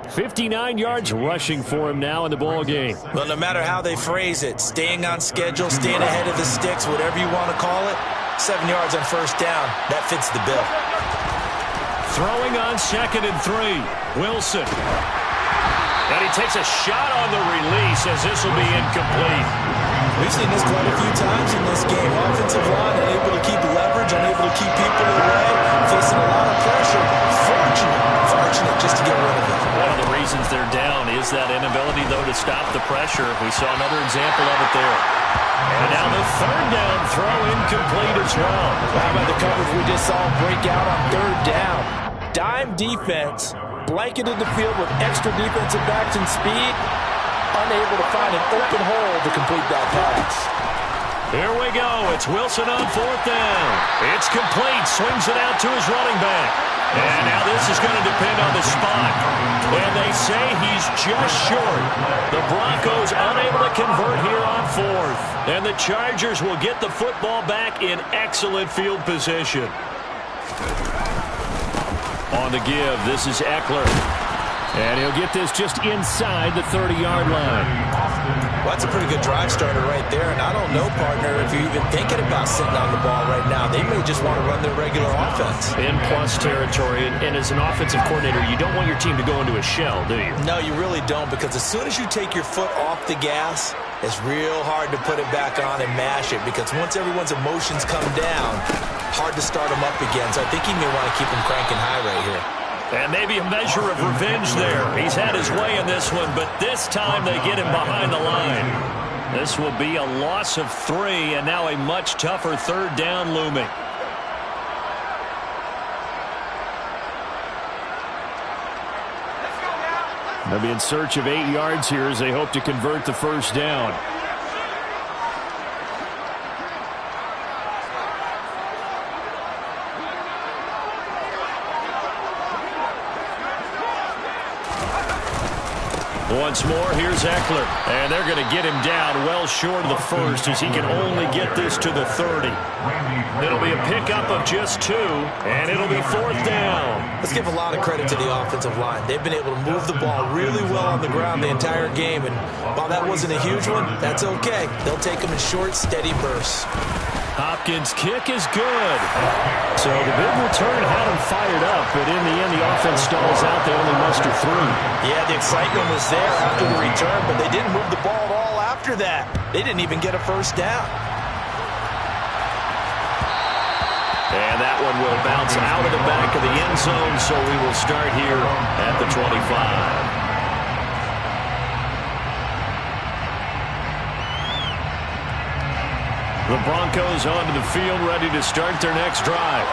59 yards rushing for him now in the ball game. Well, no matter how they phrase it, staying on schedule, staying ahead of the sticks, whatever you want to call it, 7 yards on first down, that fits the bill. Throwing on 2nd and 3, Wilson. And he takes a shot on the release as this will be incomplete. We've seen this quite a few times in this game. Offensive line unable to keep leverage, unable to keep people away, facing a lot of pressure. Fortunate just to get rid of it. One of the reasons they're down is that inability, though, to stop the pressure. We saw another example of it there. And now the third down throw incomplete as well. How about the coverage we just saw break out on third down? Dime defense, blanketed the field with extra defensive backs and speed. Unable to find an open hole to complete that pass. Here we go. It's Wilson on fourth down. It's complete. Swings it out to his running back. And now this is going to depend on the spot. And they say he's just short. The Broncos unable to convert here on fourth. And the Chargers will get the football back in excellent field position. On the give, this is Eckler. And he'll get this just inside the 30-yard line. Well, that's a pretty good drive starter right there. And I don't know, partner, if you're even thinking about sitting on the ball right now. They may just want to run their regular offense. In plus territory. And as an offensive coordinator, you don't want your team to go into a shell, do you? No, you really don't, because as soon as you take your foot off the gas, it's real hard to put it back on and mash it, because once everyone's emotions come down, hard to start them up again. So I think he may want to keep them cranking high right here. And maybe a measure of revenge there. He's had his way in this one, but this time they get him behind the line. This will be a loss of 3, and now a much tougher third down looming. They'll be in search of 8 yards here as they hope to convert the first down. Once more, here's Eckler. And they're going to get him down well short of the first, as he can only get this to the 30. It'll be a pickup of just 2, and it'll be fourth down. Let's give a lot of credit to the offensive line. They've been able to move the ball really well on the ground the entire game, and while that wasn't a huge one, that's okay. They'll take them in short, steady bursts. Hopkins' kick is good. So the big return had him fired up, but in the end, the offense stalls out. They only muster 3. Yeah, the excitement was there after the return, but they didn't move the ball at all after that. They didn't even get a first down. And that one will bounce out of the back of the end zone, so we will start here at the 25. The Broncos onto the field, ready to start their next drive.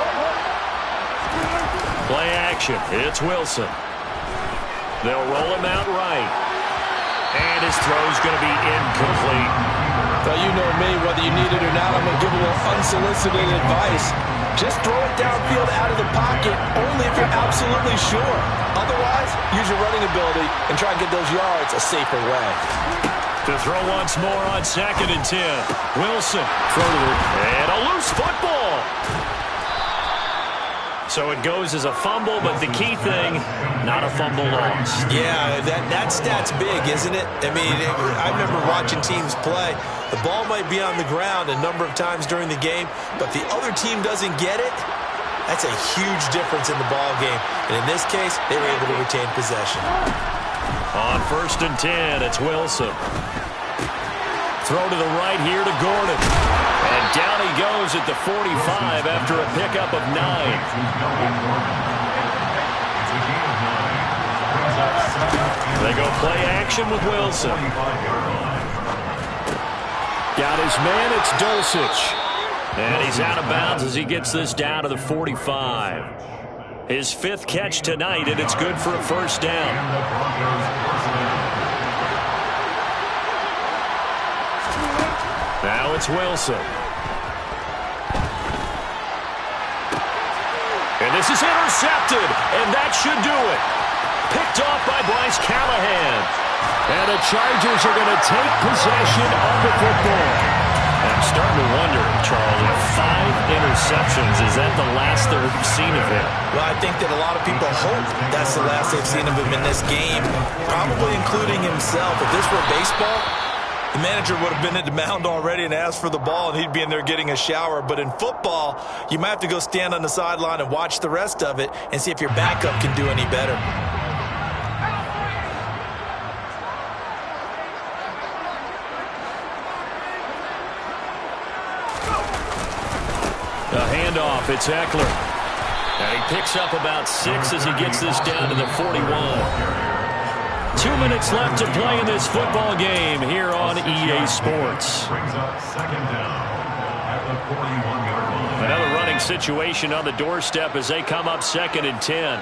Play action. It's Wilson. They'll roll him out right. And his throw's going to be incomplete. Well, you know me, whether you need it or not, I'm going to give a little unsolicited advice. Just throw it downfield out of the pocket, only if you're absolutely sure. Otherwise, use your running ability and try and get those yards a safer way. To throw once more on 2nd and 10. Wilson. And a loose football. So it goes as a fumble, but the key thing, not a fumble loss. Yeah, that stat's big, isn't it? I mean, I remember watching teams play. The ball might be on the ground a number of times during the game, but the other team doesn't get it. That's a huge difference in the ball game. And in this case, they were able to retain possession. On 1st and 10, it's Wilson. Throw to the right here to Gordon. And down he goes at the 45 after a pickup of 9. They go play action with Wilson. Got his man, it's Dulcich. And he's out of bounds as he gets this down to the 45. His 5th catch tonight, and it's good for a first down. Now it's Wilson. And this is intercepted, and that should do it. Picked off by Bryce Callahan. And the Chargers are going to take possession of the football. I'm starting to wonder, Charles, if 5 interceptions, is that the last they've seen of him? Well, I think that a lot of people hope that's the last they've seen of him in this game, probably including himself. If this were baseball, the manager would have been at the mound already and asked for the ball, and he'd be in there getting a shower. But in football, you might have to go stand on the sideline and watch the rest of it and see if your backup can do any better. A handoff, it's Eckler. And he picks up about 6 as he gets this down to the 41. 2 minutes left to play in this football game here on EA Sports. Another running situation on the doorstep as they come up 2nd and 10.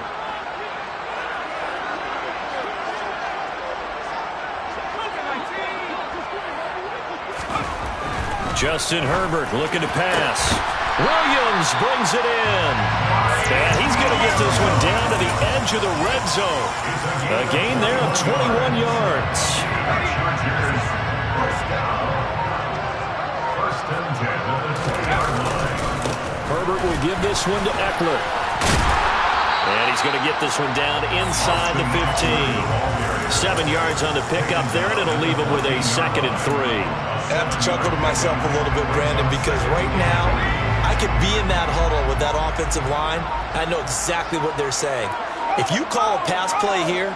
Justin Herbert looking to pass. Williams brings it in. And he's going to get this one down to the edge of the red zone. A gain there of 21 yards. First and 10 at the 20-yard line. Herbert will give this one to Eckler. And he's going to get this one down inside the 15. 7 yards on the pickup there, and it'll leave him with a 2nd and 3. I have to chuckle to myself a little bit, Brandon, because right now I could be in that huddle with that offensive line. I know exactly what they're saying. If you call a pass play here,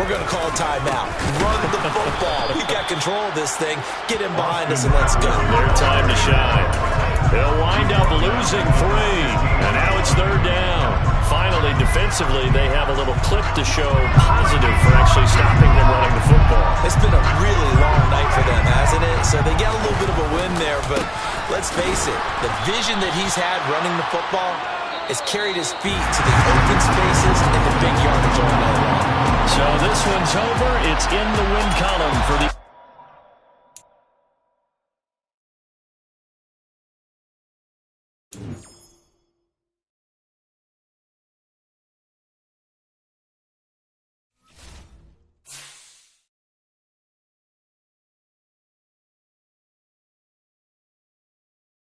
we're going to call a timeout. Run the football. We got control of this thing. Get him behind us and let's go. Their time to shine. They'll wind up losing 3. And now it's 3rd down. Finally, defensively, they have a little clip to show positive for actually stopping them running the football. It's been a really long night for them, hasn't it? So they got a little bit of a win there, but let's face it, the vision that he's had running the football has carried his feet to the open spaces and the big yardage all night long. So this one's over. It's in the win column for the...